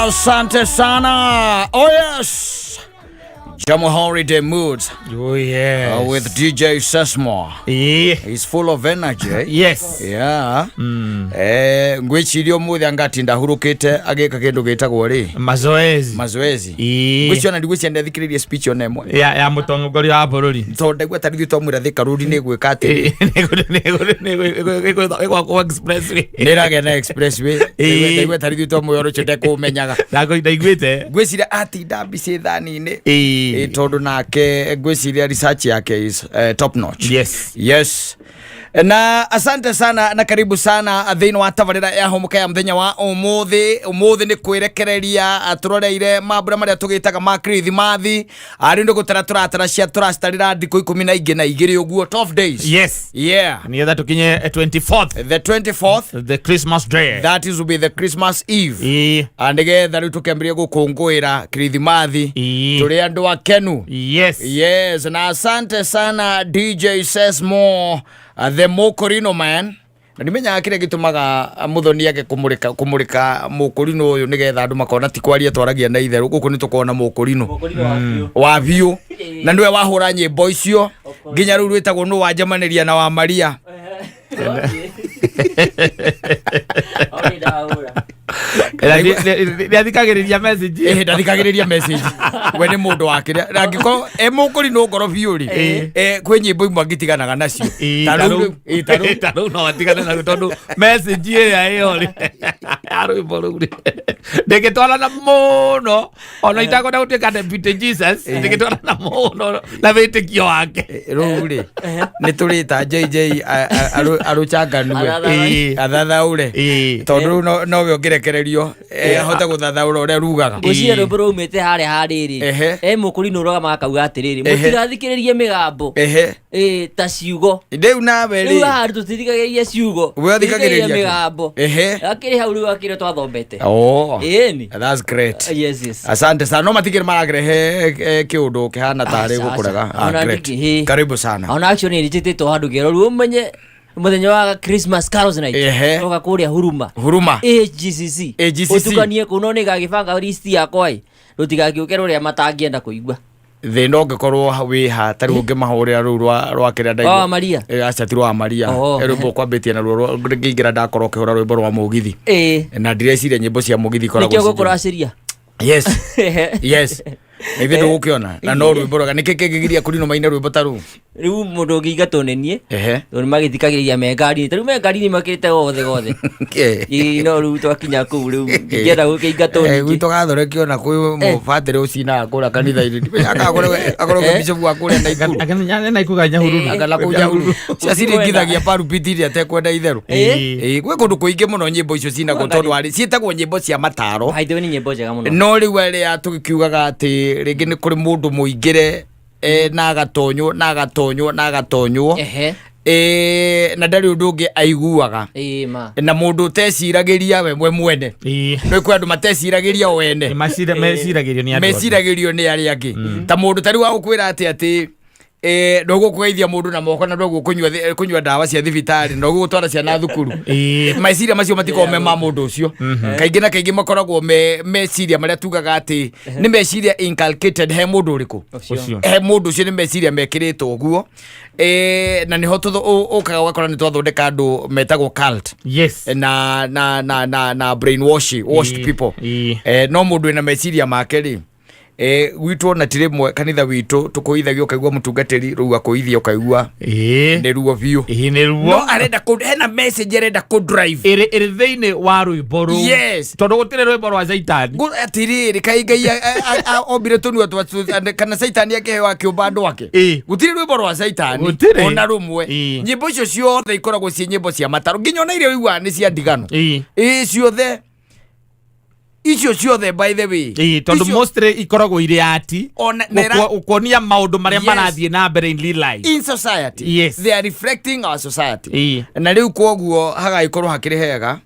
Asante sana. Oh yes. Jamo holiday moods. Oh yes. With DJ Sesmo. Yeah. He's full of energy. Yes. Yeah. Ngwichirio muthi angati ndahurukite agika kindu gitagwo ri mazoezi. Ngwicio na ndigwicia ndathikiririe speech ona emwe ya mutongoria wa bururi. Tonde gwe tari thito mwira thika rudi ni gwika ati. Nego expressway. Nirage na expressway. Ndigwe tari thito mwiro chete kumenyaga. Ndaigwite. Ngwiciria ati ndambici thani-ini. Tondu nake ngwiciria research yake is top notch. Yes. Na asante sana na karibu sana thini wa tabarira ya HUMUKA ya mthenya wa umuthi ni kwirekereria turoreire mambura maria tugitaga ma Kirithimathi ari ndo gutara turatara cia turastarira ndiko 12 uguo 12 days. Yes. Yeah. Ni etha tukinye 24th. The 24th, the Christmas day. That is will be the Christmas Eve. Andigetha riu tukembirie gukungwira Kirithimathi turi andu akenu. Yes. Na asante sana DJ Says More. The Akurinu man. Na nimenya kire gitumaga muthoni yake kumurika Akurinu uyu nigetha andu makona ti kwaria twaragia na itheru guku ni tukona Akurinu wa biu na ndiwe wahura nyimbo icio nginya riu rwitagwo no wanjamaniria na wa Maria. Ndathikagiriria message. Ndathikagiriria message. We ni mundu wakire. Ngiko Akurinu ngoro biu ri. Kwi nyimbo imwe ngitiganaga nacio. Taru no atigana na tondu message ya iyo ri. Arwimbo ru ri. Ndegitwara na muno. Ona itago na utika deputy Jesus. Ndegitwara na muno na vitikio wake. Ru ri. Ni turita JJ aruchanganu athathaure. Tondu no we ongerekererio ahota guthathaura uria rugaga. Ucia rubro umete hariri. Akurinu roga akauga atiriri. Mutirathikiririe migambo. Ta ciugo. Ndeu nawe ri. Riu hari tutithikagiririe ciugo. We athikagiriria migambo. Akiri hau riu akire twathombete. That's great. Yes. Asante sana. No matigire maragirehe kiundu kihana tari gukuraga. Great. Karibu sana. Ona actually nititito handu gero riu umenye muthenya wa Christmas carols night oga kuria huruma GCC utukanie kuno ni gagibanga list yakwa rutigagiukero ria matangienda kuigua thino ngikorwo wi ha tari ungimahurira ru rwa kiria ndaigo Maria acha ti rwa Maria rwimbo kwambitie na rwo ngingira ndakorwo kihura rwimbo rwa mugithi na ndireciria nyimbo cia mugithi koragwo nikyo gukuraciria. Yes. Maybe ndo ukiona na no rwimbo roga niki kingigiria Akurinu maina rwimbo taru riu mundu ngiga tonenie ndo magithikagiriria mengari taru mengari ni makirite gothe no riu twakinya ku riu ngienda gukiinga tonenie gwitu gathorekio na kwi mubatire ucina akura kanitha iri akoro bishop akura na ikuru akanya na ikuga nyahururu akala kuja huru cia ciringithagia parupitiri atekwenda itheru gwe kundu kuingi muno nyimbo icio cina go tondu ari cietagwo nyimbo cia mataro haitwe ni nyimbo njega muno no riu ari tugikiugaga ati ringi ni kuri mundu muingire na agatonywo na ndari undu ungi aiguaga na mundu uteciragiria we mwene no kwi andu mateciragiria wene meciragirio ni ari angi ta mundu tari wa gukwira ati ndogo kugeithia mundu na moko na ndogo kunywa dawa cia thibitari ndogo gutwara ciana thukuru meciria macio matikome ma mundu ucio kaingi na kaingi makoragwo meciria maria tugaga ati ni meciria inculcated he mundu uriku he mundu ucio ni meciria mekiritwo guo na niho ukaga ugakora ni twathondeka andu metagwo cult na washed people no mundu ina meciria make ri witu na tirimwe kanitha witu tukuithagio kaigwa mutungatiri ru akuithia ukaigwa ni ruo biu ni ruo no arenda hena message arenda ku drive iri theine wa rwimbo ru tondu gutire rwimbo rwa Saitani atiriri kaingai obire tunu watu kana Saitani yake hewa kiumba andu wake gutire rwimbo rwa Saitani ona rumwe nyimbo icio ciothe ikoragwo cie nyimbo cia mataro nginya ona irio wigwa ni cia ndigano icio ciothe by the way tondu mostly ikoragwo ire ati ukonia maundu maria marathie na mbere in real life in society. They are reflecting our society na riu koguo haga ikorwo hakiri hega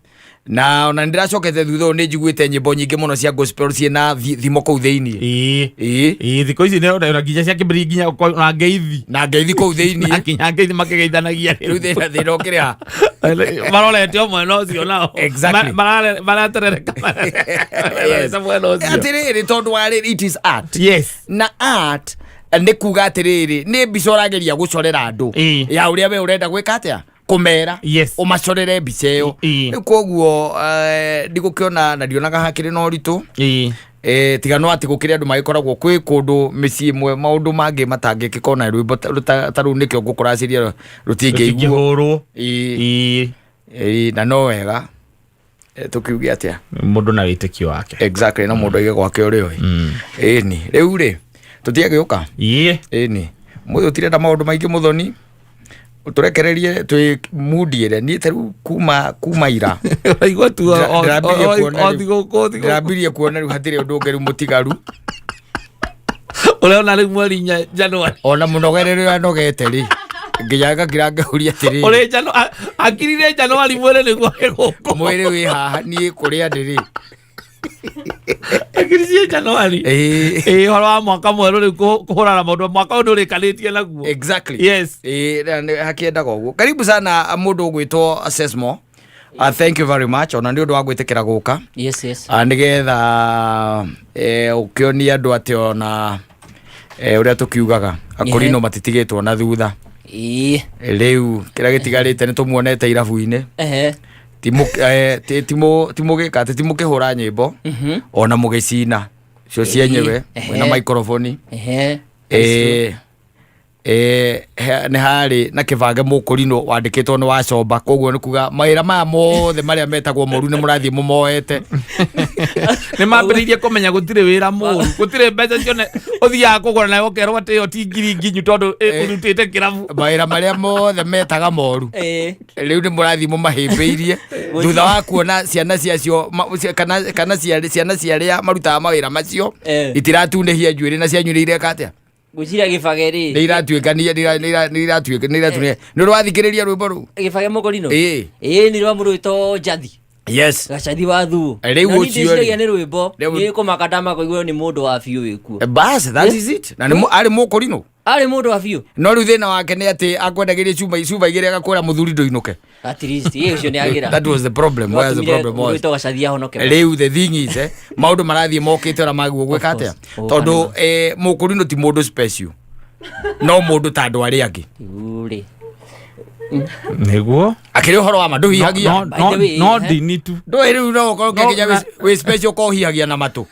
na ona ndiracokete thutha ni njiguite nyimbo nyingi muno cia gospel ciena thimo kuu thiini thiko ici ne nginya cia kibiri nginya na ngeithi kuu thiini nginya ngeithi makigeithanagia riu thina ukiria marorete o mwena ucio nao maraterereka atiriri tondu wari it is art. Yes. Na art ni kuga atiriri ni mbica urageria gucorera andu ya uria we urenda gwika atia kumera umacorere mbica iyo koguo ndigukiona na ndionaga hakiri no ritu tigano ati gukiri andu magikoragwo kwi kundu micii imwe maundu mangi matangikikona rwimbo taru nikio ngukuraciria rutingeiguo na no wega tukiugia atia mundu na witikio wake exactly na mundu aige gwake uriyo ni riu ri tutiage uka ni muthu tirenda maundu maingi muthoni uturekererie twi mudiere ni taru kuma ira igwa tu ndirabirie kuona riu hatire undu ngeru mutigaru ule ona riu mweri Januari ona munogerere anogete ri ngiyaga kirangahuria tiri ule akirire Januari mwere ni gwako mwere wi haha ni kuria ndiri akirije Januari horo wa mwaka mweru ri kuhurana maundu mwaka undu rikanitie naguo exactly yes hakiendaga uguo. Karibu sana mundu gwitwo Assessmo. Thank you very much ona ni undu wa gwitikira guka nigetha ukionia andu ati ona uria tukiugaga Akurinu matitigitwo na thutha riu kira gitigarite ni tumuonete irabu-ini timugika timukihura nyimbo ona mugicina cio cienyewe na microphone ni hari na kibange Mukurinu wandikitwo ni wacomba koguo ni kuga mawira maya mothe maria metagwo moru ni murathie mumoete ni mambiririe kumenya gutire wira moru gutire mbeca cione uthiaga kugura nayo ukerwo ati yo ti ngiri nginyu tondu urutite kirabu mawira maria mothe metaga moru riu ni murathie mumahimbiirie thutha wa kuona ciana ciacio kana ciana ciaria marutaga mawira macio itiratundehia njuiri na cianyuire katia guciria gibageri ni iratuikania ni rwathikiriria rwimbo ru gibage Mukurinu ni rwa mundu wito Jathi gacathi wa thu riu ucio ni rwimbo ni kumakadama koigwo ni mundu wa biu wikuo bas that is it na ni ari Mukurinu ari mundu wa biu no riu thina wake ni ati akwendagiria cuma igire agakwira muthuri ndoinuke at least ucio ni agira that was the problem. Where the problem was wito gacathi ahonoke riu the thing is maundu marathie mokite ora maguo gwika atia tondu Mukurinu ti mundu special no mundu ta andu aria angi niguo akiri horo wa mandu hihagia no dini tu ndo riu no ko kinya we special ko hihagia na matu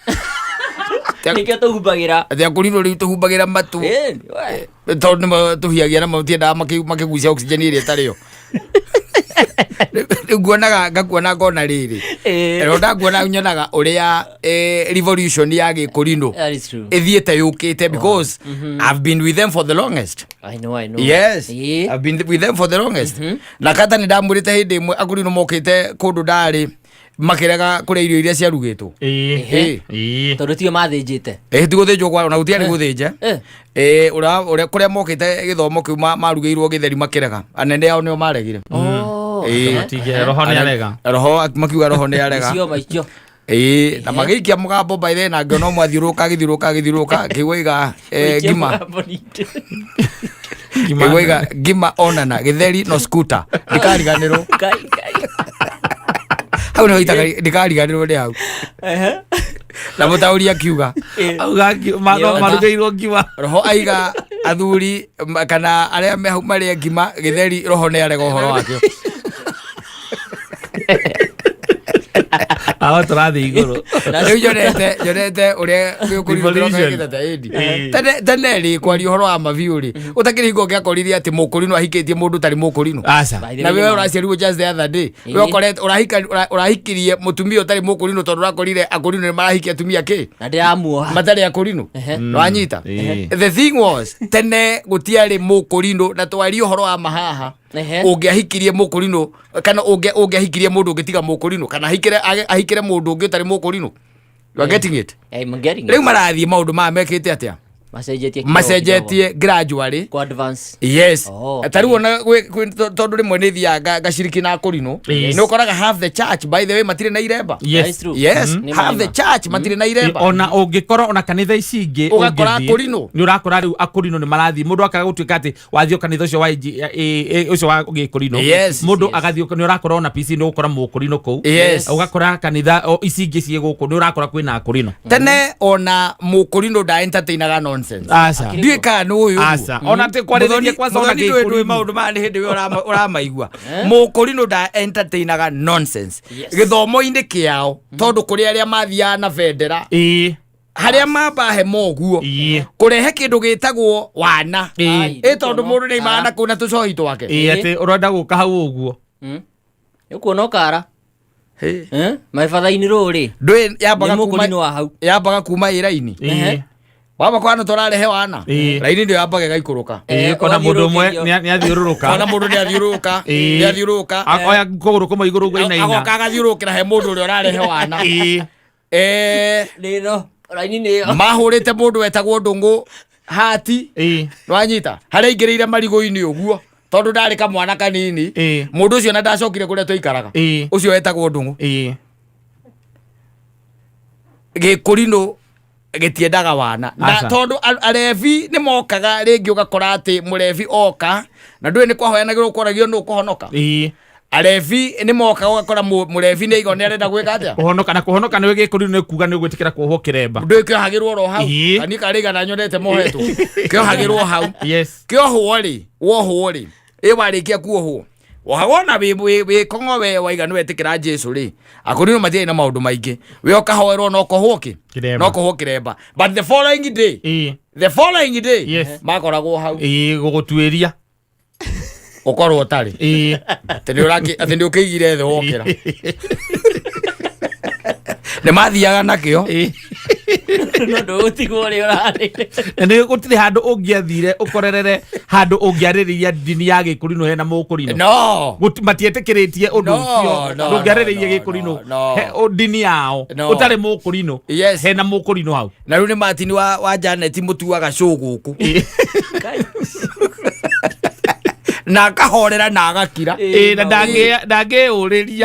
nikio tuhumbagira atia Akurinu riu tuhumbagira matu tondu tuhiagia na matu tienda makigucia oxygen iria tario nguonaga ngakuona ngona riri ronda nguona nyonaga uria revolution ya Akurinu ithiete yukite because I've been with them for the longest. I know yes I've been with them for the longest na Katta ni ndamurite hindi imwe Akurinu mokite kundu ndari makiraga kuria irio iria ciarugitwo tondu tio mathinjite tiguthinjwo kwa na gutiari guthinja uria kuria mokite githomo kiu marugiirwo githeri makiraga anene yao nio maregire roho ni arega roho makiuga roho ni arega cio maicio na magiikia mugambo by then na ngiono mwathiuruka kiwiga ngima onana githeri no scooter ndikariganirwo hau no itaga ndikariganirwo ni hau na mutauri akiuga marugeirwo ngima roho aiga athuri kana aria maria ngima githeri roho ni arega uhoro wake aho turathi iguru riu nyonete uria tene ri kwaria uhoro wa mabiu ri utakiri hingo ngiakoririe ati Mukurinu ahikitie mundu tari Mukurinu na wewe uraciarirwo just the other day wewe ukorete urahikirie mutumia utari Mukurinu tondu urakorire Akurinu ni marahikia atumia ki na ndiramuoha matari Akurinu wanyita the thing was tene gutiari Mukurinu na twaria uhoro wa mahaha ungiahikirie Mukurinu kana ungiahikirie mundu ungitiga Mukurinu kana ahikire mundu ungi utari Mukurinu you are getting it I'm getting it riu marathie maundu ma mekite atia macenjetie gradually kwa advance. Yes. Tariu ona tondu rimwe ni thiaga gaciriki na Akurinu ni ukoraga half the church by the way matire na iremba. Yes. Yes. Half the church matire na iremba. Ona ungikora ona kanitha ici ingi ugakora Akurinu ni urakora riu Akurinu ni marathi mundu akaga gutuika ati wathio kanitha ucio wa ucio wa Akurinu mundu agathio ni urakora ona PC ni ukora Mukurinu ku ugakora kanitha ici ingi cie guku ni urakora kwina Akurinu tene ona Mukurinu da entertainaga nonsense asa ndika ni uyu asa ona te kwareria kwa sona Akurinu maundu ma hindi we uramaigua Mukurinu da entertainaga nonsense githomo-ini kiao tondu kuri aria mathia na vendera haria mabahe moguo kurehe kindu gitagwo wana tondu mundu ni imana kuna tucohi twake ati urenda guka hau uguo ukuona ukara maifatha-ini ruri ndwi yambaga kuma iraini waba kwana torarehe wana raini ndio yambaga gaikuruka kona mundu mwe ni athiururuka kona mundu ni athiururuka akoya kuguru kuma iguru gwaina agoka gathiurukira he mundu uria urarehe wana nino raini ni mahurite mundu wetagwo Ndungu hati nwanyita haria ingirire marigo-ini uguo tondu ndari kamwana kanini mundu ucio na ndacokire kuria twaikaraga ucio wetagwo Ndungu Gikurinu gitiendaga wana na tondu arevi ni mokaga ringi ugakora ati murevi oka na ndui ni kwahoyanagirwo ukoragio no kuhonoka arevi ni mokaga ugakora murevi ni igone arenda gwika atia kuhonoka ni Gikurinu ni kuga ni gwitikira kuohwo kiremba ndui kiohagirwo ro hau ani kariga na nyonete mohetu kiohagirwo hau kiohwo ri wohwo ri warikia kuohwo wahona we kongo we waiganu wetikira Jesu ri Akurinu mathie na maundu maingi we okahoerwo no kohoki no kohokiremba but the following day makoragwo hau gugutwiria ukorwo tari ati ndi ukigire the wokira ne mathiaga nakio no ndutigwo ri urari ni gutire handu ungiathire ukorerere handu ungiaririria dini ya Gikurinu hena Mukurinu no matietikiritie undu ucio ndungiaririria Gikurinu dini yao utari Mukurinu hena Mukurinu hau na riu ni matini wa Janet mutuaga show guku na akahorera na agakira na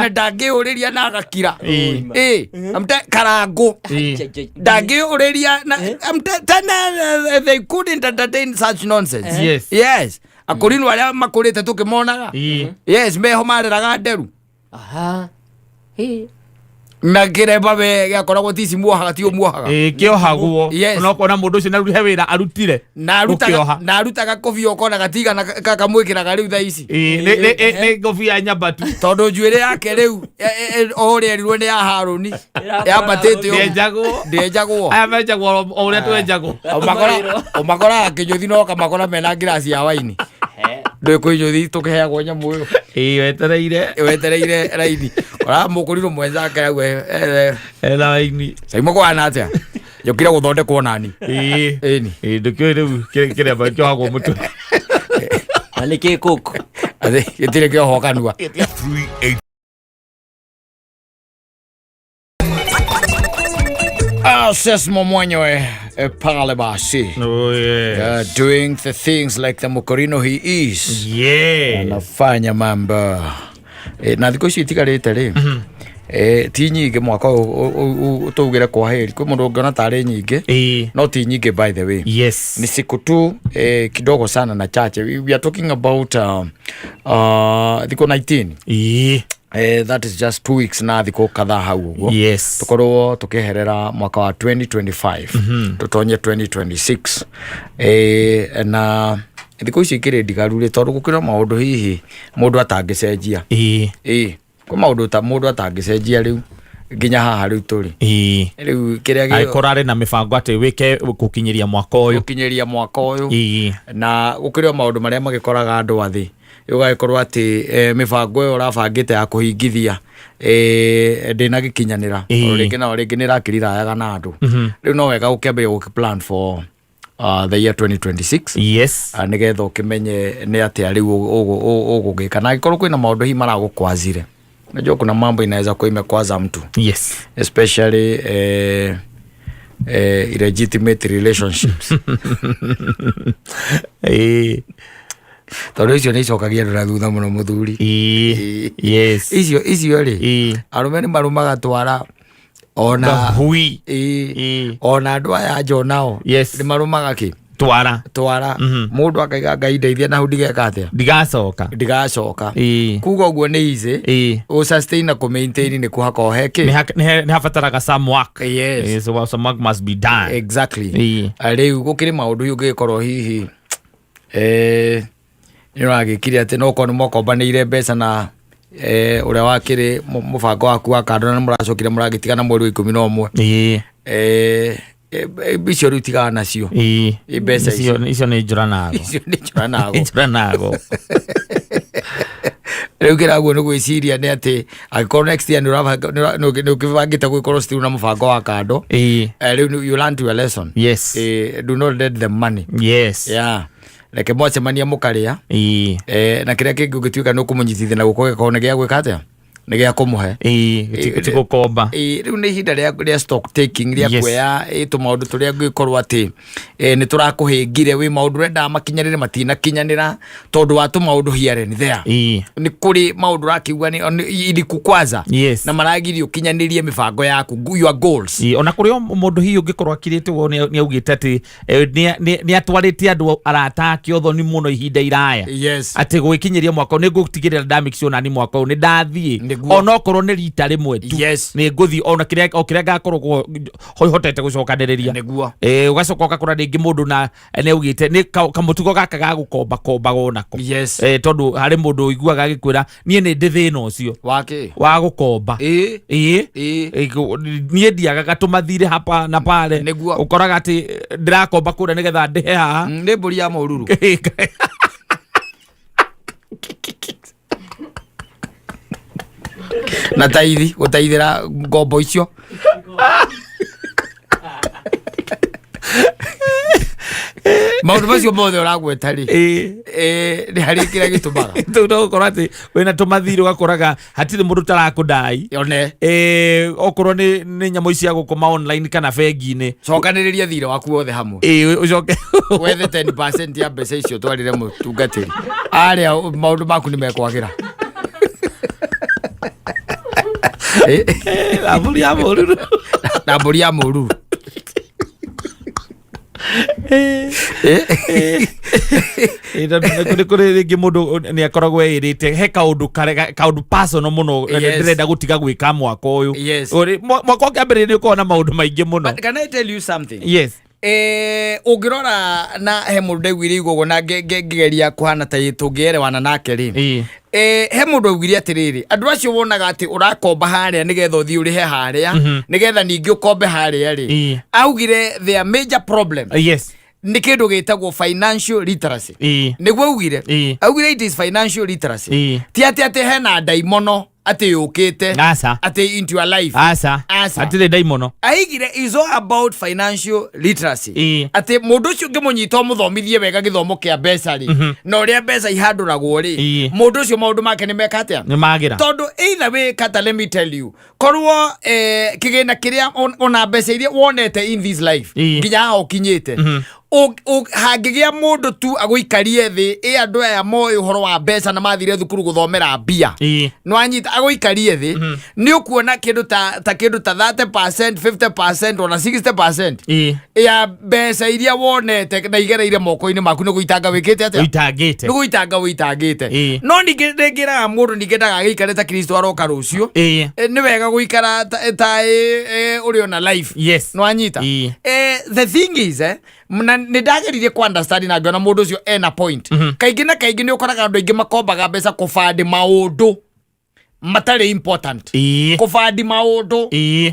ndangiuriria na agakira amte karangu ndangiuriria na amte they couldn't entertain such nonsense yes Akurinu aria makurite tukimonaga meho mareraga nderu na kiremba we gakoragwo tisi muohaga ti muohaga kiohagwo onokona mundu ucio naruhe wira arutire na arutaga kofia okona gatiga na kakamwikiraga riu tha ici ni kofia nyambatu tondu njuire yake riu orerirwo ni ya Haruni yambatite ndejagwo aya menjagwo oria twenjagwo umakora kĩnyũthi no kamakora mena ngirasi ya waini ndui kĩnyũthi tukiheagwo nyamu ĩyo wetereire raini ora Mukurinu mwenzake rau ela waini saimo kwana atia yokira guthondekwo nani ndukio riu kiremba kiohagwo mutu ani kikuku gitire kiohokanua Sesmo mwenyewe pale basi doing the things like the Mukurinu he is anafanya mambo na thiko ici itigarite ri ti nyingi mwaka utugire kwa heri kwa mundu ungiona tari nyingi no ti nyingi by the way ni siku tu kidogo sana na chache we are talking about thiko 19 that is just 2 weeks na thiko kadhaa hau uguo tukorwo tukiherera mwaka wa 2025 tutonye 2026 na thiko ici kire ndigarure tondu gukira maundu hihi mundu atangicenjia kwa maundu ta mundu atangicenjia riu nginya haha riu turi riu kiria aikorare na mibango ati wike gukinyiria mwaka uyu na gukira maundu maria magikoraga andu athi ugakorwo ati mibango yo urabangite ya kuhingithia ndina gikinyanira ringi nirakirirayaga na andu riu no wega ukembe plan for the year 2026 nigetha ukimenye ni atia riu ugugika na gikorwo kwina maundu hi maragukwazire najua kuna mambo inaweza kuwa imekwaza mtu especially illegitimate relationships. Tondu icio nä icokagia andå na thutha må no må thuri. Icio rä arå nä marumaga twara ona andå aya njonao nä marumaga kä twara må ndå akaiga Ngai ndeithia na hau ndigeka atä ndigacoka kuga å guo nä easy å sustain na kå maintain nä kå haka o heki nä habataraga some work. So some work must be done. Exactly. Rä u gå kä rä maå ndå å ngä korwo hihi nä å ragä kire atä no korwo nä mokombanä mbeca na å rä a wakä rä må bango waku wa kando na nä må racokire må ragä tigana mweri wa 11 icio rä u tigaga nacio mbeca icio nä njåranago rä u kä raguo nä gwä ciria nä atä angä korwo next year nä å kä bangä te gå korwo citirå na må bango wa kando rä u you learn to your lesson. Do not let them money. Reke mwacemania må karä a na kä rä a kä ngä å gä tuä ka nä å kå må nyitithia na gå korwo gä korwo nä gä a gwä ka atä a nä gä a kå må he ti gå komba rä u nä ihinda rä a stock taking rä a kuoya tå maå ndå tå rä a ngä korwo atä nä tå rakå hä ngire wä maå ndå rendaga makinyanä re matinakinyanä ra tondå wa tå maå ndå here and there nä kå rä maå ndå rakiuga iriku kwanza na maragirio kinyanä rie mä bango yaku your goals ona kå rä o må ndå hihi å ngä korwo akirä te wo nä augä te atä nä atwarä te andå arata ake othoni må no ihinda iraya atä gå ikinyä ria mwaka nä ngå tigä rä ra ndamikcionani mwaka nä ndathiä ona okorwo nä rita rimwe tu nä ngåthi ona kä rä a ngakorwo hotete gå cokanä å gacoka å gakora rä ngä må ndå na nä augä te nä kamå tugo gaka ga gå komba wonako tondå harä må ndå å iguaga agä kwä ra niä nä ndä thä na å cio wa gå komba niä ndiagaga tå mathirä hapa na pale å koraga atä ndä rakomba kå rä a nä getha ndä he haha nä mbå ri ya må ruru na taithi gå taithä ra ngombo icio maå ndå macio mothe å ragweta rä nä harä kä rä a gä tå maga tå no gå korwo atä wä na tå mathirä å gakoraga hatirä må ndå tarakå ndai okorwo nä nyamå icia gå koma online kana bengi-inä cokanä rä ria thirä waku wothe hamwe å coke wethe 10% ya mbeca icio twarä re må tungatä ri arä a maå ndå maku nä mekwagä ra na mbå ri ya må ruru nä kå rä rä ngä må ndå nä akoragwo ä te he kaå ndå personal må no ndä renda gå tiga gwä ka mwaka å yå mwaka å kä ambä rä nä å korwo na maå ndå maingä må no å ngä rora na he må ndå ndaiguire igågå na ngägeria kå hana ta tå ngä erewana nake rä he må ndå augire atä rä rä andå acio wonaga atä å rakomba harä a nä getha å thiä å rä he harä a nä getha ningä å kombe harä a rä augire their major problem nä kä ndå gä tagwo financial literacy nä guo augire it is financial literacy ti atä hena ndaimono atä yå kä te atä into your life atä rä ndaimono aigire is all about financial literacy atä må ndå å cio ngä må nyita må thomithie wega gä thomo kä a mbeca rä na å rä a mbeca ihandå ragwo rä må ndå å cio maå ndå make nä meka atä a tondå either way Katta, let me tell you korwo kä gä na kä rä a ona mbeca iria wonete in this life nginya haha å kinyä te hangä gä a må ndå tu agå ikarie thä andå aya moä å horo wa mbeca na mathire thukuru gå thomera mbia nä wanyita agå ikarie thä nä å kuona kä ndå ta 30%, 50% ona 60% ya mbeca iria wonete na igereire moko-inä maku nä gå itanga wä kä te atä nä gå itanga wä itangä te no ningä ngä raga må ndå ningä ndaga gä ikare ta Kristo aroka rå cio nä wega gå ikara ta å rä ona life nä wanyita the thing is nä ndageririe kå understand na ngĩona mũndũ ũcio ena point kaingĩ na kaingĩ nĩ ũkoraga andũ aingĩ makombaga mbeca kũbandi maũndũ matarĩ important kũbandi maũndũ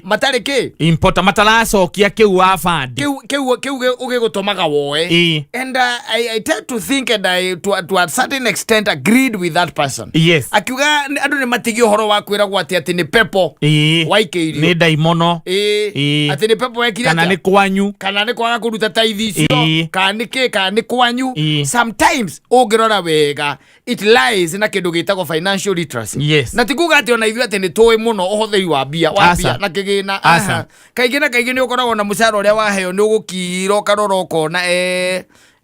matarĩ kĩ mataracokia kĩu wa bandi kĩu ũgĩgũtũmaga woe and I tend to think and to a certain extent agreed with that person akiuga andũ nĩ matigio ũhoro wa kwĩragwo atĩ nĩ pepo waikĩirio nĩ ndaimono atĩ nĩ pepo wekire kana nĩ kwanyu kana nĩ kwaga kũruta taithi icio kana nĩ kĩ kana nĩ kwanyu sometimes ũngĩrora wega it lies na kĩndũ gĩtagwo financial literacy na tikuga ati ona ithuĩ ati nĩ tũĩ mũno ũhũthĩri wa mbia na kĩgĩna. Kaingĩ na kaingĩ nĩ ũkoragwo na mũcara ũrĩa waheo nĩ ũgũkira ũkarora ũkona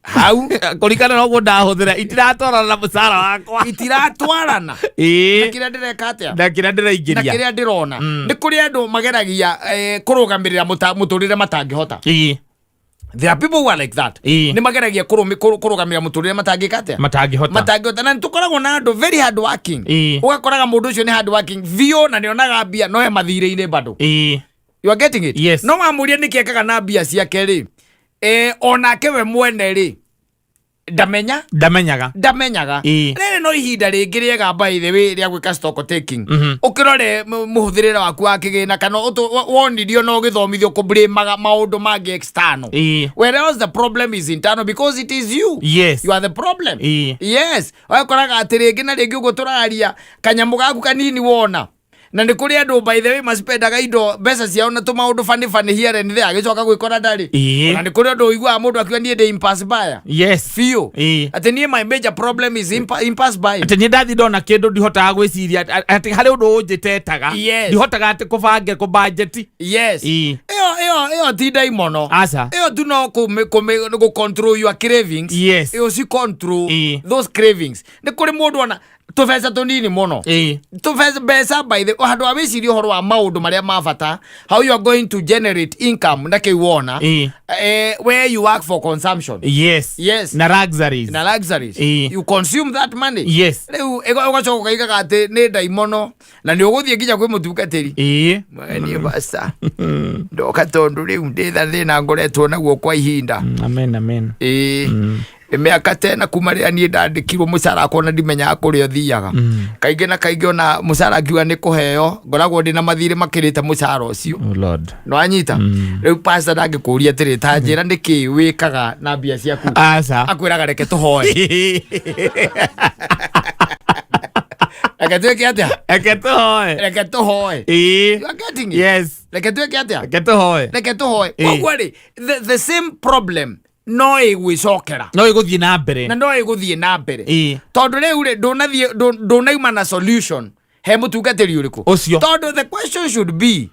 hau kũringana na ũguo ndahũthĩra itiratwarana na mũcara wakwa, itiratwarana na kĩrĩa ndĩreka atĩa, na kĩrĩa ndĩraingĩria, na kĩrĩa ndĩrona. Nĩ kũrĩ andũ mageragia kũrũgamĩrĩra mũtũrĩre matangĩhota. There are people who are like that. Nĩ mageragia kũrũgamĩrĩra mũtũrĩre matangĩhota. Na nĩtũkoragwo na andũ very hard working. Ũgakoraga mũndũ ũcio nĩ hard working biũ na nĩonaga mbia no he mathirĩ-inĩ bado. You are getting it? Yes. No wamũria nĩkĩ ekaga na mbia ciake rĩ, onake we mwene rĩ ndamenyaga. Rĩrĩ no ihinda rĩngĩ rĩega by the way rĩa gwĩka stock taking. Ũkĩrore mũhũthĩrĩre waku wa kĩgĩna kana wonirio no gĩthomithio kũblamaga maũndũ mangĩ external. Whereas the problem is internal because it is you. Yes. You are the problem. Yes. Wakoraga atĩ rĩngĩ na rĩngĩ ũguo tũraria kanyamũ gaku kanini wona. Na nĩ kũrĩ andũ by the way macipendaga indo mbeca ciao na tũmaũndũ funny here and there agĩcoka gwĩkora ndarĩ. Na nĩ kũrĩ andũ ũiguaga mũndũ akiuga niĩ ndĩ impasse buyer. Yes. Fio. Atĩ niĩ my major problem is impasse buyer. Atĩ niĩ ndathi ndona kĩndũ ndihotaga gwĩciria atĩ harĩ ũndũ ũnjĩtetaga. Ndihotaga atĩ kũbange kũbanjeti. Yes. Ĩyo ti ndaimono. Aca. Ĩyo tu no go control your cravings. Yes. Ĩyo si control those cravings. Nĩ kũrĩ mũndũ ona tũbeca tũnini mũno. Tũbeca by the handũ wa wĩciria ũhoro wa maũndũ marĩa ma bata, how you are going to generate income na kĩu wona where you work for consumption. Yes. Na luxuries. You consume that money. Yes. Rĩu ũgacoka ũkaigaga atĩ nĩ ndaimono na nĩ ũgũthiĩ nginya kwĩ mũtungatĩri. Niĩ basa ndoka tondũ rĩu ndĩ thĩna ngoretwo naguo kwa ihinda. Amen. Mĩaka tena kuma rĩrĩa niĩ ndandĩkirwo mũcara akwa na ndimenyaga kũrĩa ũthiaga. Kaingĩ na kaingĩ ona mũcara ngiuga nĩ kũheo ngoragwo ndĩ na mathirĩ makĩrĩte mũcara ũcio. No anyita rĩu pastor ndangĩkũria atĩrĩ ta njĩra nĩkĩ wĩkaga na mbia ciaku. Akwĩraga reke tũhoe. Reke twĩke atĩa? Reke tũhoe. You are getting it? Yes. Reke twĩke atĩa? Reke tũhoe. Koguo rĩ the same problem no ĩgwĩcokera, no ĩgũthiĩ na mbere, na no ĩgũthiĩ na mbere. Tondũ rĩu rĩ ndũnauma na solution he mũtungatĩri ũrĩkũ ũcio. Tondũ the question should be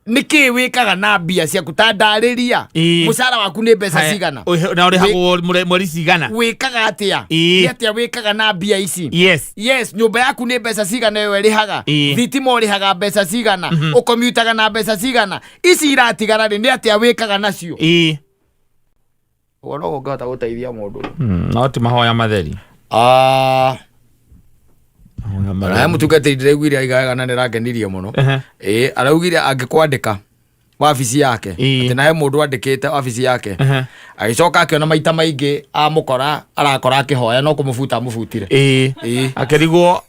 nĩkĩ wĩkaga na mbia ciaku ta ndarĩria mũcara waku nĩ mbeca cigana na ũrĩhagwo mweri cigana, wĩkaga atĩa, nĩ atĩa wĩkaga na mbia ici. Yes. Nyũmba yaku nĩ mbeca cigana ĩyo ĩrĩhaga, thitima ũrĩhaga mbeca cigana, ũkomutaga na mbeca cigana, ici iratigara rĩ nĩ atĩa wĩkaga nacio. Wono ngahota gũteithia mũndũ. No ti mahoya matheri. Na mũtungatĩri ndĩraiguire aigaga na nĩrangenirie mũno. Araugire angĩkwandĩka wabici yake atĩ nahe mũndũ andĩkĩte wabici yake agĩcoka akĩona maita maingĩ amũkora arakora akĩhoya no kũmũbuta amũbutire. Akĩrigwo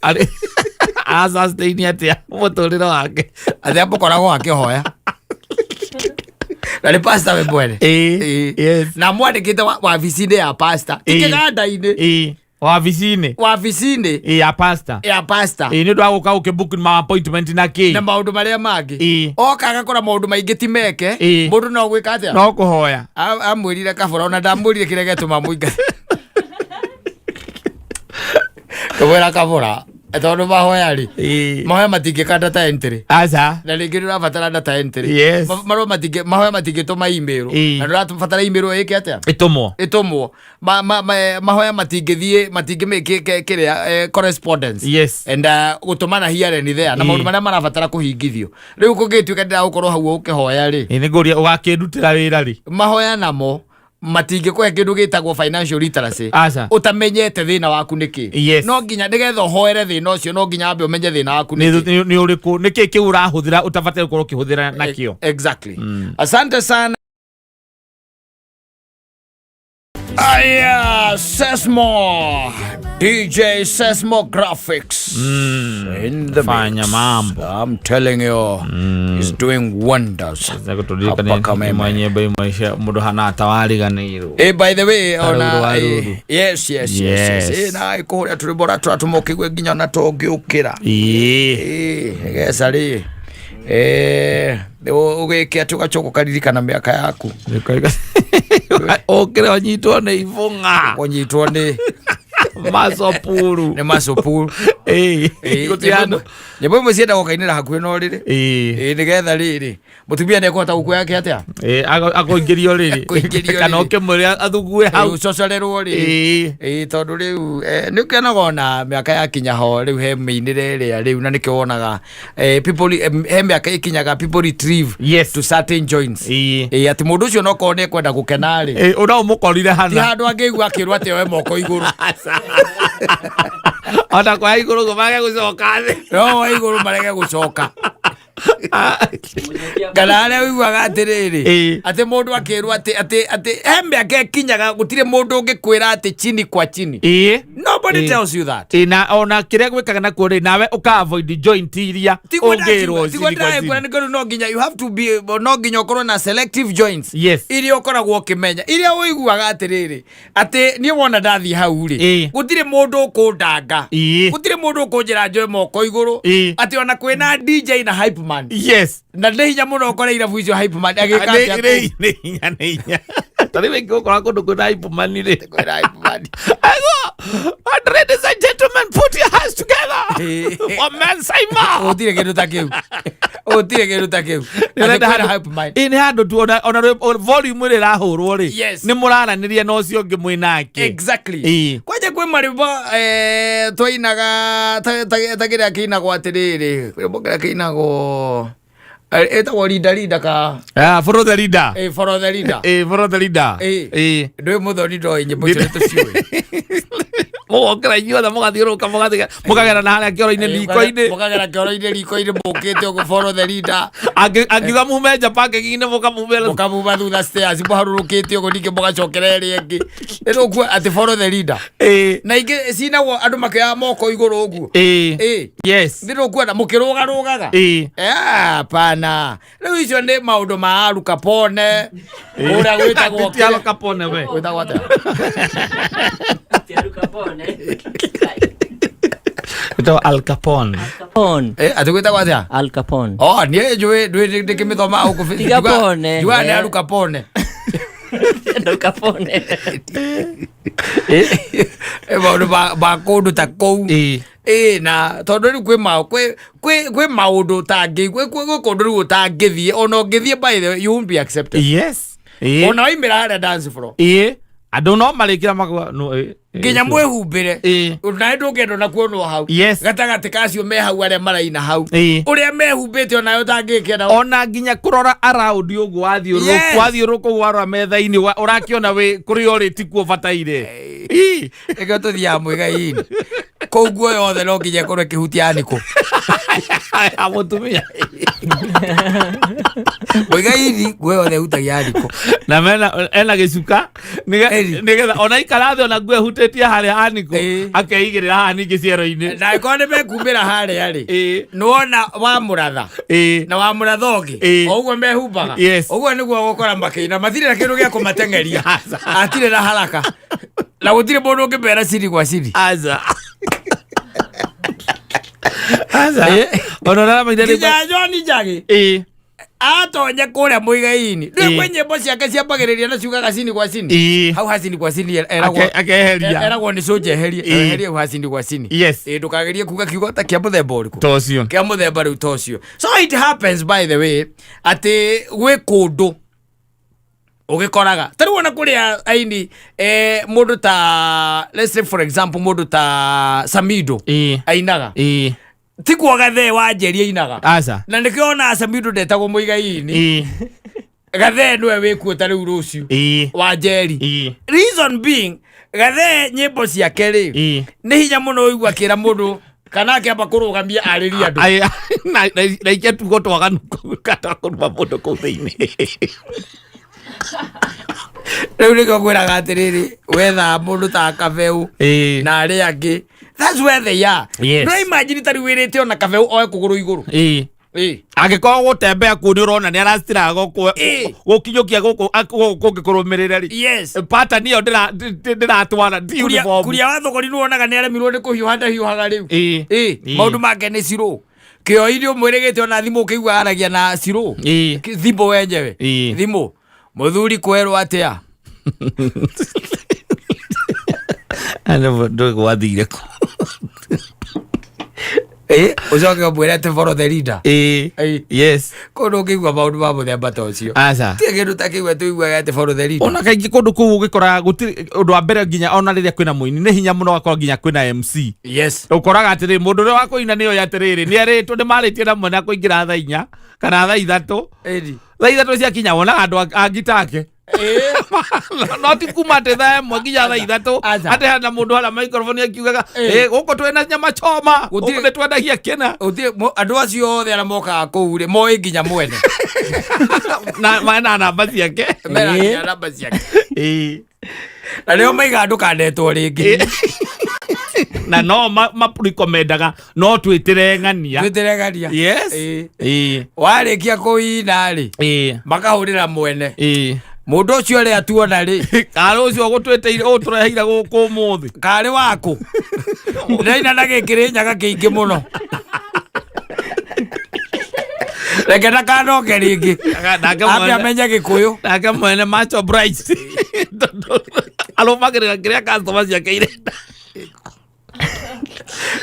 asasteini atĩa mũtũrĩre wake atĩ amũkoragwo akĩhoya. Na nĩ pastor we mwene. Na mwandĩkĩte wabici-inĩ ya pastor ikĩganda-inĩ. Wabici-inĩ ya pastor. Nĩ ũndũ wa gũka ũkĩbook ma appointment na kĩ na maũndũ marĩa mangĩ. Oka agakora maũndũ maingĩ ti meke, mũndũ no gwĩka atĩa? No kũhoya. Amwĩrire kabora ona ndamwĩrire kĩrĩa gĩatũma mũingate. Kũbwĩra kabora tondũ mahoya rĩ mahoya matingĩka data entry. Na rĩngĩ ndĩrabatara data entry. Mahoya matingĩtũma email na ndĩrabatara email ĩke atĩa? Ĩtũmwo. Mahoya matingĩmĩke kĩrĩa correspondence and gũtũmana here and there na maũndũ marĩa marabatara kũhingithio. Rĩu kũngĩtuĩka ndĩragũkorwo hau ũkĩhoya rĩ nĩ ngũria ũgakĩndutĩra wĩra rĩ mahoya namo matingĩkũhe kĩndũ gĩtagwo financial literacy ũtamenyete thĩna waku nĩkĩ. No nginya nĩgetha ũhoere thĩna ũcio no nginya ambe ũmenye thĩna waku nĩ ũrĩkũ, nĩkĩ kĩu ũrahũthĩra ũtabataire gũkorwo ũkĩhũthĩra nakĩo. Exactly. Asante sana. Sesmo DJ Sesmo Graphics in the fanya mambo. I'm telling you he's doing wonders. Mũndũ hana tawariganĩirwo. By the way ona yes na ikuhũrĩa tũrĩmbora tũratũmũkĩgwe nginya na tũngĩũkĩra. Gesa rĩ ũgĩkia tũgacoka karirikana mĩaka yaku ũkĩre ũnyitwo nĩ ibũng'a. Ũnyitwo nĩ Masopuru. Nĩ Masopuru. Gũtiano. Nyĩmbo imwe cienda gũkainĩra hakuhĩ no rĩrĩ. Nĩgetha rĩrĩ. Mũtumia nĩekũhota gũkuoya yake atĩa? Akũingĩrio rĩrĩ. Kana ũkĩmwĩra athugue hau. Ũcocorerwo rĩrĩ. Tondũ rĩu nĩũkĩonaga ona mĩaka yakinya ho rĩu he mĩinĩre ĩrĩa rĩu na nĩkĩo wonaga people he mĩaka ĩkinyaga people retrieve to certain joints. Atĩ mũndũ ũcio no korwo nĩekwenda gũkena rĩ. Ũna ũmũkorire hana. Ti handũ angĩigua akĩrwo atĩ oe moko igũrũ. Ona kwa igũrũ marege gũcoka thĩ. No wa igũrũ marege gũcoka. Kana arĩa ũiguaga atĩrĩrĩ atĩ mũndũ akĩrwo atĩ he mĩaka ĩkinyaga gũtirĩ mũndũ ũngĩkwĩra atĩ chini kwa chini. Nobody tells you that. Na ona kĩrĩa gwĩkaga nakuo rĩ nawe ũka-avoid joint iria ũngĩrwo chini kwa chini. No nginya you have to be no nginya ũkorwo na selective joints iria ũkoragwo ũkĩmenya iria ũiguaga atĩrĩrĩ atĩ niĩ wona ndathiĩ hau rĩ gũtirĩ mũndũ ũkũndanga gũtirĩ mũndũ ũkũnjĩra njoe moko igũrũ atĩ ona kwĩna DJ na hype man. Yes. Na nĩ hinya mũno ũkore Irabu icio hype man agĩka atĩa. Nĩ hinya. Tari wengi ũkora kũndũ kwĩna hype man rĩ. Kwĩna hype man. Ladies and gentlemen, put your hands together. For Mansaimo. Ũtirĩ kĩndũ ta kĩu. Ũtirĩ kĩndũ ta kĩu. Kwĩna hype man. Nĩ handũ tu ona volume ĩrĩa ĩrahũrwo rĩ. Nĩ mũraranĩria na ũcio ũngĩ mwĩnake. Exactly. Kwanja kwĩ marĩmbo twainaga ta kĩrĩa kĩinagwo atĩrĩrĩ. Kĩrĩa kĩinagwo etagwo rinda ka. Follow the leader. Follow the leader. Follow the leader. Ndũĩ mũthoni ndoĩ nyĩmbo icio nĩtũciũĩ. Mũgokĩra inyuothe mũgathiũrũrũka mũkagera na harĩa kĩoro-inĩ riko-inĩ. Mũkagera kĩoro-inĩ riko-inĩ mũkĩte ũguo follow the leader. Angiuga mume nja parking-inĩ mũkamuma thutha stairs mũharũrũkĩte ũguo ningĩ mũgacokera ĩrĩa ĩngĩ. Rĩu kuo atĩ follow the leader. Na ingĩ cinagwo andũ makĩoya moko igũrũ ũguo. Yes. Rĩu kuo mũkĩrũgarũgaga. Hapana. Rĩu icio nĩ maũndũ ma Al Capone. Ũrĩa gwĩtagwo Al Capone we. Gwĩtagwo atĩa? Ito Al Capone. Ati gwĩtagwo atĩa? Al Capone. Niĩ njũĩ ndĩkĩmĩthoma huko. Capone. Juga nĩ Al Capone. Al Capone. Maũndũ ma kũndũ ta kũu. Na tondũ rĩu kwĩ maũndũ tangĩigua kwĩ kũndũ rĩu ũtangĩthiĩ ona ũngĩthiĩ by the way you won't be accepted. Yes. Ona oimĩra harĩa dance floor. Andũ no marĩkĩra magwa nginya mwĩhumbĩre nawe ndũngĩenda na kuonwo hau gatagatĩ kacio me hau arĩa maraina hau ũrĩa mehumbĩte onawe ũtangĩkĩenda ona nginya kũrora around ũguo wathiũrũrũka ũguo warora metha-inĩ ũrakĩona wĩ kũrĩa ũrĩ ti kuo bataire ĩkĩo tũthiaga mwĩgai-inĩ kũu guo yothe no nginya ĩkorwo ĩkĩhutia anĩkũ mũtumia mwĩgai-inĩ guo yothe ĩhutagia anĩkũ na ena gĩcuka nĩgetha ona ikarathi ona guo ehutĩtie harĩa anĩkũ akeigĩrĩra haha ningĩ ciero-inĩ na ĩkorwo nĩmekumĩra harĩa rĩ nĩwona wamũratha na wamũratha ũngĩ o ũguo mehumbaga ũguo nĩguo gũkora makĩina matirĩ na kĩndũ gĩa kũmateng'eria atirĩ na haraka na gũtirĩ mũndũ ũngĩmera ciri gwa ciri ona nginya John Njagi atonya kũrĩa mũigai-inĩ rĩu kwĩ nyĩmbo ciake ciambagĩrĩria na ciugaga cini gwa cini hau hacini gwa cini eragwo nĩ cũnja eherie hau hacini gwa cini ndũkagerie kuga kiugo ta kĩa mũthemba ũrĩkũ tocio kĩa mũthemba rĩu tocio so it happens by the way atĩ gwĩ kũndũ ũgĩkoraga tarĩu ona kũrĩa aini mũndũ ta let's say for example mũndũ ta Samido ainaga tikuo Gathe wa Njeri ainaga na nĩkĩo ona Samido ndetagwo mũigai-inĩ Gathe nĩwe wĩkuo ta rĩu rũciũ wa Njeri reason being Gathe nyĩmbo ciake rĩ nĩ hinya mũno ũigua kĩra mũndũ kana akĩamba kũrũgamia arĩria andũ na iketugo twaganu kata kũruma mũndũ kũu thĩinĩ rĩu nĩkĩo ngwĩraga atĩrĩrĩ wetha mũndũ ta Kabeu na arĩa angĩ that's where they are no imagine tari wĩrĩte ona Kabeu oe kũgũrũ igũrũ angĩkorwo gũtembea kuo nĩ ũrona nĩ aracitiraga gũkinyũkia gũkũ kũngĩkũrũmĩrĩra rĩ pattern ĩyo ndĩratwara kuria wa thogori nĩwonaga nĩ aremirwo nĩ kũhiũha ndahiũhaga rĩu maũndũ make nĩ cirũ kĩo-inĩ ũmwĩrĩgĩte ona thimũ ũkĩigua aragia na cirũ thimũ wenyewe thimũ mũthuri kwerwo atĩa Ano ndo gwathire ku. Ucoke mwire te follow the leader. Yes. Kono kigwa maundu ma muthemba ta ucio. Aca. Tie kindu ta kigwa tuigua te follow the leader. Ona kaingi kundu kuu gikora gutiri undu wa mbere nginya ona riria kwina muini ni hinya muno wakora nginya kwina MC. Yes. Ukoraga atiri mundu ri wako ina niyo yatiriri ni aritwo ni maritie na mwana kuingira thaa 4 kana thaa 3. Thaa 3 cia kinya wona andu agitake. No ti kuma te thaa 1 nginya thaa 3 ate hana mundu hala microphone akiugaga guko twena nyama choma guko twendagia kena andu acio othe ara mokaga kuu ri moi nginya mwene na mana namba ciake namba ciake na rĩo maiga ndũkanetwo rĩngĩ na no marekomendaga no twĩtĩre ng'ania yes warĩkia kũina rĩ makahũrĩra mwene mundu ucio ri atuona ri kari ucio gutweteire utureheire guku muthi kari waku ndaina na gikiri nyaga kiingi muno reke na kanoke ringi ambe amenye gikuyu nake mwene macho bright alomagirira kiria customer ciake irenda.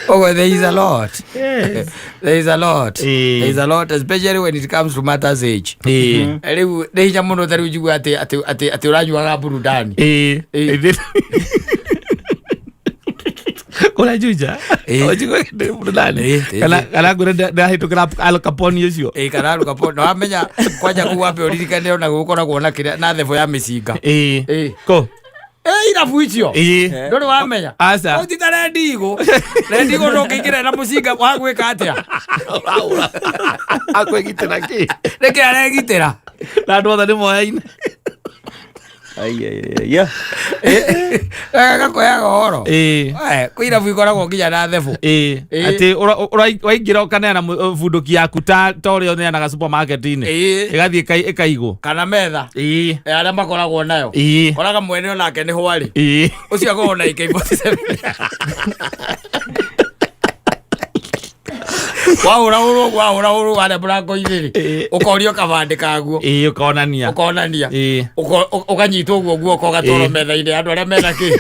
Oh, there is a lot. Yes. There is a lot. There is a lot, especially when it comes to matters age. Riu ni hinya muno tari ujugu ati uranyuaga burudani. Kona juja. Ojugu burudani. Kana gure ndahitukira Al Capone ucio. Kana Al Capone. No amenya kwanja ku wape uririkane ona gukoragwo na kiria na thebo ya mĩcinga. Ko. Irabu icio nduri wamenya utitare ndigo ndigo ndũngĩingĩra na mũcinga wa gwĩka atĩa akwĩgitĩra kĩ nĩkĩ aregitĩra na andũ othe nĩ moyaine gakoyaga ũhoro kwĩ irabu ikoragwo nginya na thebo atĩ waingĩra ũkaneana bunduki yaku ta ũrĩa ũneanaga supermarket-inĩ ĩgathiĩ ĩkaigwo kana metha arĩa makoragwo nayo koraga mwene onake nĩ hwarĩ ũcio akoragwo na AK47 wahũra ũrũ warĩa mũrango-inĩ rĩ ũkorio kabandĩ kaguo ũkonania ũkanyitwo ũguo guoko ũgatwarwo metha-inĩ andũ arĩa mena kĩ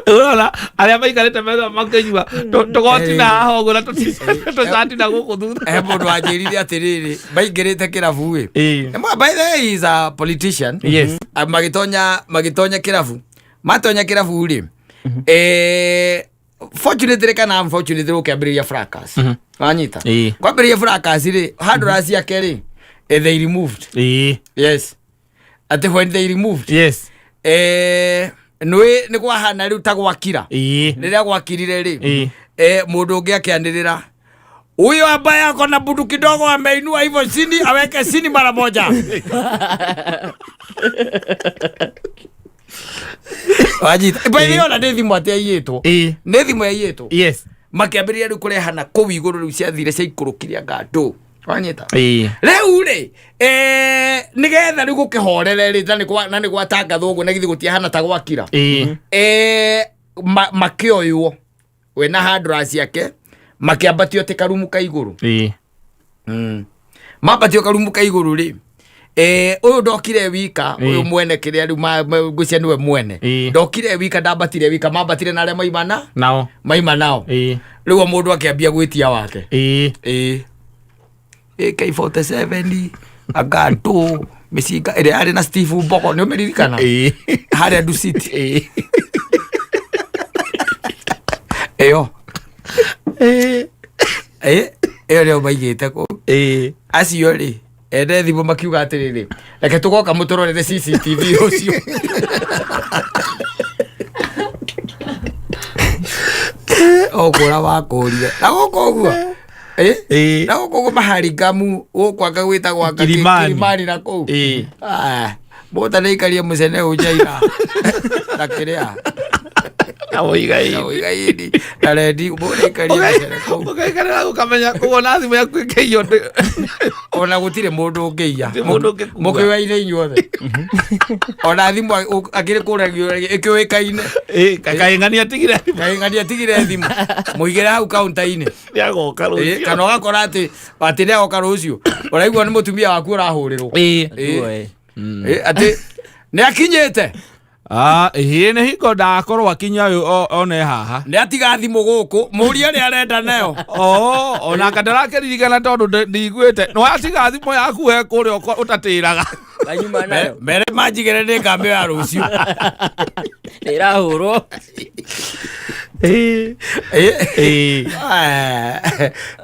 urona aria maikarite metha makĩnyua tũgoti na haha ũguo na tũcati na gũkũ thutha he mũndũ wanjĩrire atĩrĩrĩ maingĩrĩte kĩrabu by the way he is a politician magĩtonya kĩrabu matonya kĩrabu rĩ fortunately kana unfortunately ũkĩambĩrĩria fracas wanyita kwambĩrĩria fracas rĩ handũra ciake rĩ they removed yes at when they removed yes nĩ kwahana rĩu ta gwakira rĩrĩa gwakirire rĩ mũndũ ũngĩ akĩanĩrĩra huyo ambaye ako na bunduki kidogo ameinua hivyo chini aweke chini mara moja. Wajita ibayo na thimu ati ayitwo ne thimu ayitwo yes makiambiria ri kurehana ku iguru ri ciathire cia ikurukiria ngando wanyita riu ri nigetha ri gukihorere ri na ni gwatangathwo uguo na githi gutiahana ta gwakira makioywo we na handra ciake makiambatio te karumu ka iguru mabatio karumu ka iguru ri uyu ndokire wika uyu mwene kiria ri gucia niwe mwene ndokire wika ndambatire wika mambatire na aria maima nao riu mundu akiambia gwitia wake K47 agato misiga ire ari na Steve Boko ni umeririkana hari andu city eyo rĩo maigĩte kũ acio rĩ ende thimũ makiuga atĩrĩrĩ reke tũgoka mũtũrorere CCTV ũcio okũra wakũrire na gũkũ ũguo na gũkũ ũguo maharingamu gũkwanga gwĩtagwo Kilimani na kũu mũta nĩaikarie mũcene ũnjaira na kĩrĩa Oigaidi Already ubone karia ukamenya kuona thimu yaku ikeiyo ona gutire mundu ngeia mukiwaine inyuothe ona thimu akire kuragio ikiwikaine kaingania tigire thimu muigire hau counter-ini yagoka rucio kana ugakora ati agoka rucio uraigua ni mutumia waku urahurirwo ati nä akinyäte hä nä hingo ndakorwo akinya one haha nä atiga thimå gå kå må ria nä arenda nayo onaka ndarakeririkana tondå ndiguä te no atiga thimå yaku he kå rä a å tatä raga mbere manjigä re nä ngambä ya rå cio nä rahå rwo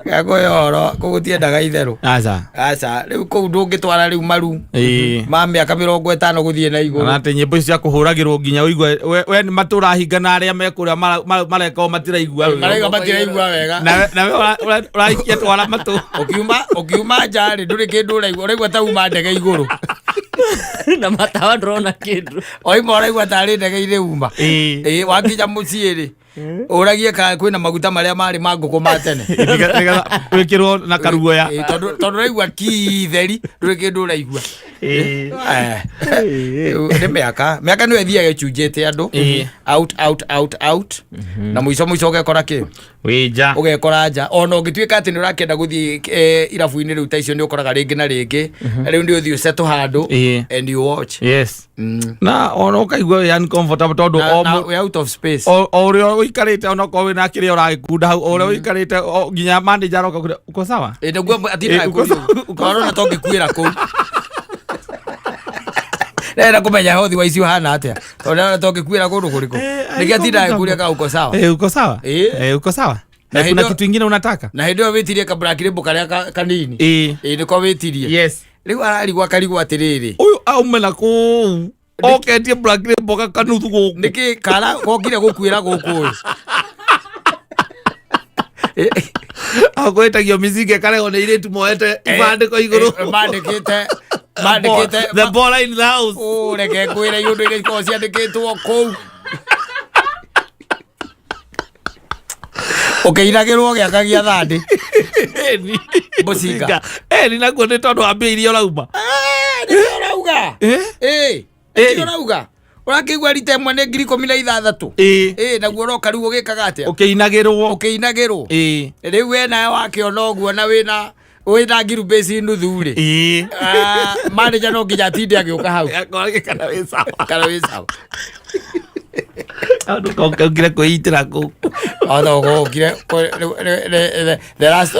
gakå yoro kå gå tiendaga itherå aca rä u kå u ndå ngä twara rä u maru ma mä aka 50 gå thiä na igå atä nyä mbo cia kå hå ragä rwo nginya we matå rahingana arä a me kå rä a mareka matiraigua wega nawe å raikia twara matå å kiuma nja rä ndå rä kä ndå å raigua å raigua tauma ndege igå rå na matawa ndrona kä ndå oima å raigua tarä ndege irä uma wakinya må ciä rä å ragie kwä na maguta marä a marä ma ngå kå ma tene wä kä rwo na karuoya tondå raigua kitheri ndå rä kä ndå å raigua nä mä aka nä yo ĩthiaga ĩcunjä te andå out na må ico å gekora kä wä å gekora nja ona å ngä tuä ka atä nä å rakenda gå thiä irabu-inä rä u ta icio nä å koraga rä ngä na rä ngä rä u nä å thiä å setå handå and you watch na ona å kaigua tondå o rä o å ikarä te ona korwo wä na kä rä a å ragä kunda hau o rä o å ikarä te nginya manager aroka å ko sawa atindaona to ngä kuä ra kå u nenda kå menya hothi wa icio hana atä a tondå to ngä kuä ra kå ndå kå rä kå nä kä atindaga kå ria ka uko sawa na kuna kitu ingine unataka na hä ndä ä yo wä tirie kabrakirä karä a kanini nä ko wä tirie rä u ararigwo akarigwo atä rä rä å yå aume na kå u oketie blackrimbo kanuthu gå nä kä kara gokire gå kuä ra gå kå akwä tagio mizige karego nä irä tu moete ibandä ko igå rå mandä kä the baller in the house reke kwä ra iå ndå irä ikorwo ciandä kä two kå u å kä inagä rwo gä aka gä a thandä må cinga naguo nä tondå wambä irie å rauma rauga å rakä igua rita ĩmwe nä 16,000 naguo roka rä u å gä kaga atä å kä inagä rwo rä u we nawe wakä ona å guo na wä na ngirubäci nuthu rä manager no nginya atinde agä å ka hau kana wä sawa andå kaukire kwä itä ra kå othogokire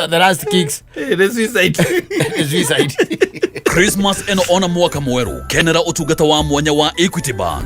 the last kicks suicide Christmas eno ona mwaka mweru kenera utungata wa mwanya wa Equity Bank